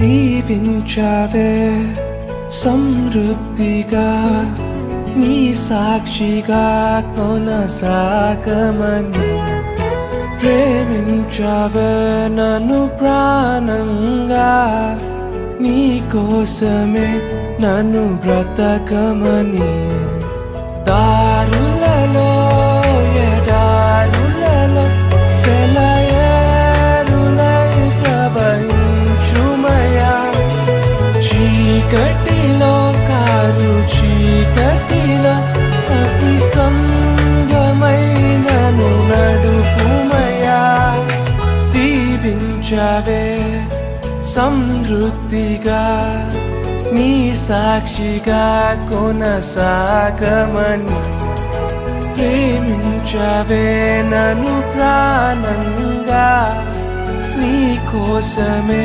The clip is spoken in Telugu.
దీవించావే సమృద్ధిగా నీ సాక్షిగా కొనసాగమని ప్రేమించావే నన్ను ప్రాణంగా నీ కోసమే నన్ను బ్రతకమని దారులలో ఎడారులలో సెలయేరులై ప్రవహించుమయా చీకటిలో కారు చీకటిలో అతి స్తంభమైనను నడుపుమయా దీవించావే సమృద్ధిగా నీ సాక్షిగా కొనసాగమని ప్రేమించావే నన్ను ప్రాణంగా నీ కోసమే